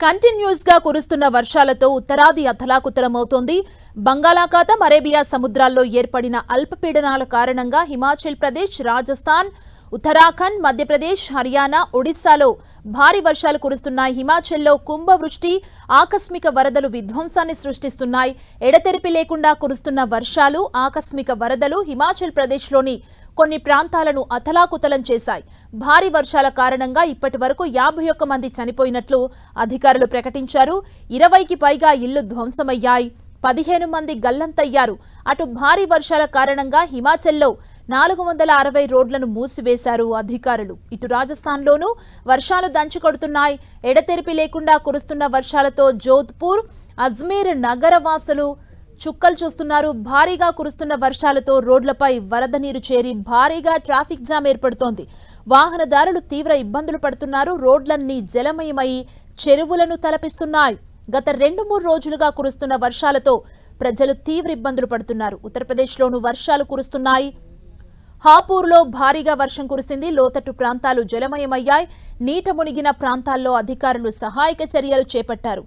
Continuous గా కురుస్తున్న వర్షాలతో ఉత్తరాది అతలాకుతలమవుతోంది. బంగాళాఖాతం, అరేబియా సముద్రాల్లో ఏర్పడిన అల్పపీడనాల కారణంగా హిమాచల్ ప్రదేశ్, రాజస్థాన్, ఉత్తరాఖండ్, మధ్యప్రదేశ్, హర్యానా, ఒడిశాలో భారీ వర్షాలు కురుస్తున్నాయి. హిమాచల్లో కుంభవృష్టి, ఆకస్మిక వరదలు విధ్వంసాన్ని సృష్టిస్తున్నాయి. ఎడతెరిపి లేకుండా కురుస్తున్న వర్షాలు, ఆకస్మిక వరదలు హిమాచల్ ప్రదేశ్లోని కొన్ని ప్రాంతాలను అతలాకుతలం చేశాయి. భారీ వర్షాల కారణంగా ఇప్పటి వరకు 51 మంది చనిపోయినట్లు అధికారులు ప్రకటించారు. 20కి పైగా ఇళ్లు ధ్వంసమయ్యాయి. 15 మంది గల్లంతయ్యారు. అటు భారీ వర్షాల కారణంగా హిమాచల్లో 460 రోడ్లను మూసివేశారు అధికారులు. ఇటు రాజస్థాన్లోనూ వర్షాలు దంచుకొడుతున్నాయి. ఎడతెరిపి లేకుండా కురుస్తున్న వర్షాలతో జోధ్పూర్, అజ్మీర్ నగరవాసులు చుక్కలు చూస్తున్నారు. భారీగా కురుస్తున్న వర్షాలతో రోడ్లపై వరద నీరు చేరి భారీగా ట్రాఫిక్ జామ్ ఏర్పడుతోంది. వాహనదారులు తీవ్ర ఇబ్బందులు పడుతున్నారు. రోడ్లన్నీ జలమయమై చెరువులను తలపిస్తున్నాయి. గత 2-3 రోజులుగా కురుస్తున్న వర్షాలతో ప్రజలు తీవ్ర ఇబ్బందులు పడుతున్నారు. ఉత్తరప్రదేశ్లోనూ వర్షాలు కురుస్తున్నాయి. హాపూర్లో భారీగా వర్షం కురిసింది. లోతట్టు ప్రాంతాలు జలమయమయ్యాయి. నీట మునిగిన ప్రాంతాల్లో అధికారులు సహాయక చర్యలు చేపట్టారు.